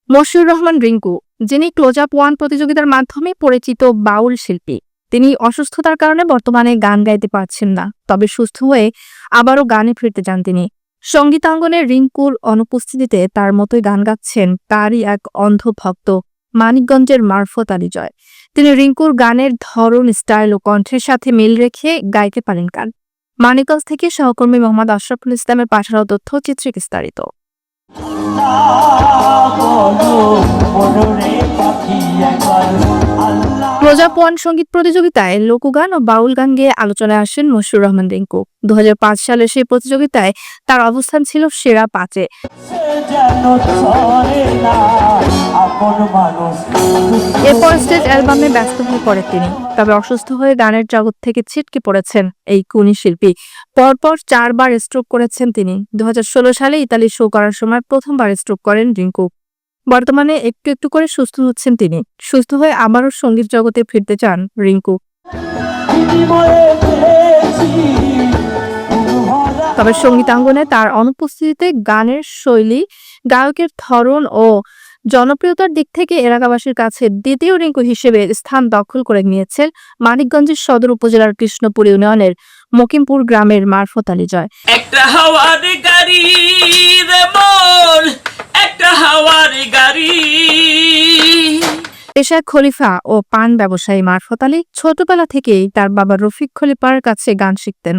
মশিউর রহমান রিংকু, যিনি close up one প্রতিযোগিতার মাধ্যমে পরিচিত বাউল শিল্পী। তিনি অসুস্থতার কারণে বর্তমানে গান গাইতে পারছেন না, তবে সুস্থ হয়ে আবারও গানে ফিরতে চান তিনি। সঙ্গীতাঙ্গনে রিংকুর অনুপস্থিতিতে তার মতোই গান গাচ্ছেন তারই এক অন্ধ ভক্ত মানিকগঞ্জের মারফত আলী জয়। তিনি রিংকুর গানের ধরন, স্টাইল ও কণ্ঠের সাথে মিল রেখে গাইতে পারেন গান। মানিকগঞ্জ থেকে সহকর্মী মোহাম্মদ আশরাফুল ইসলামের পাঠানো তথ্যচিত্রে বিস্তারিত। ক্লোজ আপ ওয়ান সঙ্গীত প্রতিযোগিতায় লোকগান ও বাউল গান গেয়ে আলোচনায় আসেন মশিউর রহমান রিংকু। 2005 সালের সেই প্রতিযোগিতায় তার অবস্থান ছিল সেরা 5-এ। এরপর স্টেজ অ্যালবামে ব্যস্ত হয়ে পড়েন তিনি। তবে অসুস্থ হয়ে গানের জগৎ থেকে ছিটকে পড়েছেন এই কুনি শিল্পী। পরপর 4 বার স্ট্রোক করেছেন তিনি। 2016 সালে ইতালি শো করার সময় প্রথমবার স্ট্রোক করেন রিংকু। বর্তমানে একটু একটু করে সুস্থ হচ্ছেন তিনি। সুস্থ হয়ে আবারও সঙ্গীত জগতে ফিরতে চান রিংকু। তবে সঙ্গীতাঙ্গনে তার অনুপস্থিতিতে গানের শৈলী, গায়কের ধরন ও জনপ্রিয়তার দিক থেকে এলাকাবাসীর কাছে দ্বিতীয় রিংকু হিসেবে স্থান দখল করে নিয়েছেন মানিকগঞ্জের সদর উপজেলার কৃষ্ণপুর ইউনিয়নের মকিমপুর গ্রামের মারফত আলী জয়। একটা হাওয়ার গাড়ি রে মন, একটা হাওয়ার গাড়ি। পেশায় খলিফা ও পান ব্যবসায়ী মারফত আলী ছোটবেলা থেকেই তার বাবা রফিক খলিফার কাছে গান শিখতেন।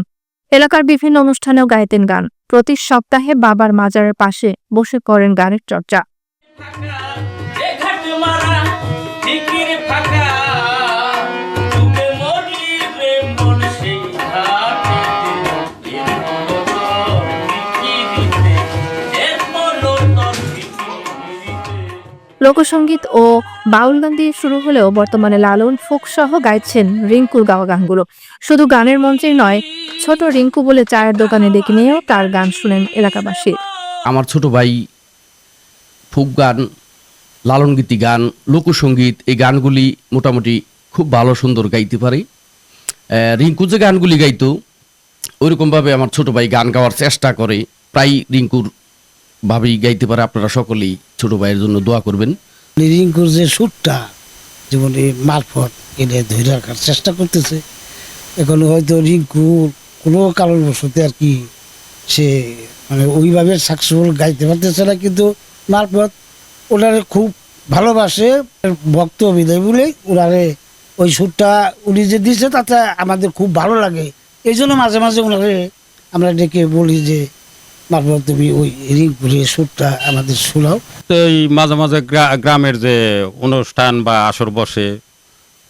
এলাকার বিভিন্ন অনুষ্ঠানেও গাইতেন গান। প্রতি সপ্তাহে বাবার মাজারের পাশে বসে করেন গানের চর্চা। লোকসঙ্গীত ও বাউল গান দিয়ে শুরু হলেও বর্তমানে লালন, ফোক সহ গাইছেন রিংকুর গাওয়া গানগুলো। শুধু গানের মঞ্চেই নয়, ছোট রিংকু বলে চায়ের দোকানে ডেকে নিয়েও তার গান শুনেন এলাকাবাসী। আমার ছোট ভাই ফোক গান, লালন গীতি গান, লোকসঙ্গীত এই গানগুলি মোটামুটি খুব ভালো সুন্দর গাইতে পারে। রিংকু যে গানগুলি গাইতো ওইরকমভাবে আমার ছোট ভাই গান গাওয়ার চেষ্টা করে। প্রায় রিংকুর ভাবেই গাইতে পারে। আপনারা সকলেই ছোট ভাইয়ের জন্য দোয়া করবেন। রিংকুর যে সুরটা যেমন এই মারফত এটা ধরে রাখার চেষ্টা করতেছে। এখন হয়তো রিংকুর কোনো কারণবশতে আর কি সে মানে ওইভাবে সাকসেসফুল গাইতে পারতেছে না, কিন্তু মারফত ওনারে খুব ভালোবাসে, ভক্ত বিদায় বলে ওনারে ওই সুরটা উনি যে দিচ্ছে তাতে আমাদের খুব ভালো লাগে। এই জন্য মাঝে মাঝে ওনারে আমরা ডেকে বলি যে মারফত তুমি ওই রিংকুরের সুরটা আমাদের শোনাও। তো এই মাঝে মাঝে গ্রামের যে অনুষ্ঠান বা আসর বসে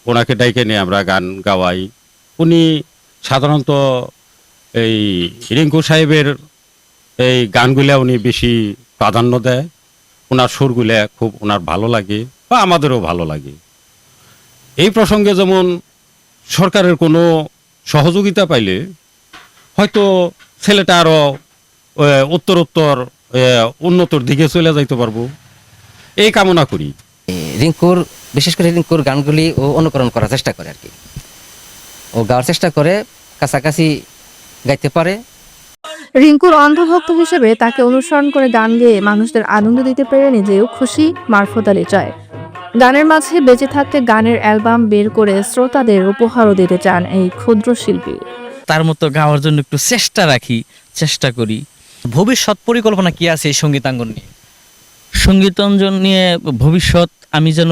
ওনাকে ডাইকে নিয়ে আমরা গান গাওয়াই। উনি সাধারণত এই রিংকু সাহেবের এই গানগুলা উনি বেশি প্রাধান্য দেয়। ওনার সুরগুলা খুব ওনার ভালো লাগে বা আমাদেরও ভালো লাগে। এই প্রসঙ্গে যেমন সরকারের কোনো সহযোগিতা পাইলে হয়তো ছেলেটা আরও উত্তরোত্তর উন্নতর দিকে চলে যাইতে পারবো, এই কামনা করি। রিংকুর বিশেষ করে রিংকুর গানগুলি ও অনুকরণ করার চেষ্টা করে আর কি। ও গাওয়ার চেষ্টা করে, কাছাকাছি গাইতে পারে। রিংকুর অন্ধভক্ত হিসেবে তাকে অনুসরণ করে গান গেয়ে মানুষদের আনন্দ দিতে পেরে নিজেও খুশি মারফত আলী জয়। গানের মাঝে বেঁচে থাকতে গানের অ্যালবাম বের করে শ্রোতাদের উপহারও দিতে চান এই ক্ষুদ্র শিল্পী। তার মতো গাওয়ার জন্য একটু চেষ্টা করি। ভবিষ্যৎ পরিকল্পনা কি আছে এই সঙ্গীতাঙ্গন নিয়ে? সঙ্গীতাঙ্গন নিয়ে ভবিষ্যৎ আমি যেন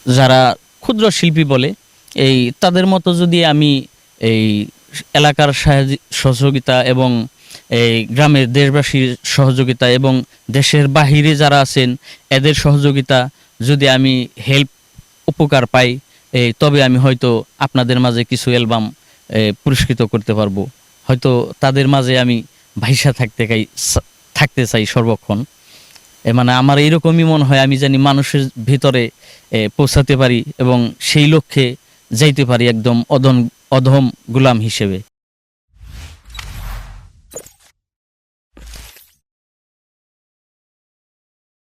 যারা ক্ষুদ্র শিল্পী বলে এই তাদের মতো যদি আমি এই এলাকার সহযোগিতা এবং এই গ্রামের দেশবাসীর সহযোগিতা এবং দেশের বাহিরে যারা আছেন এদের সহযোগিতা যদি আমি উপকার পাই, তবে আমি হয়তো আপনাদের মাঝে কিছু অ্যালবাম পুরস্কৃত করতে পারবো। হয়তো তাদের মাঝে আমি ভাইসা থাকতে চাই সর্বক্ষণ। মানে আমার এইরকমই মনে হয়, আমি জানি মানুষের ভিতরে পৌঁছাতে পারি এবং সেই লক্ষ্যে যাইতে পারি একদম অধম গোলাম হিসেবে।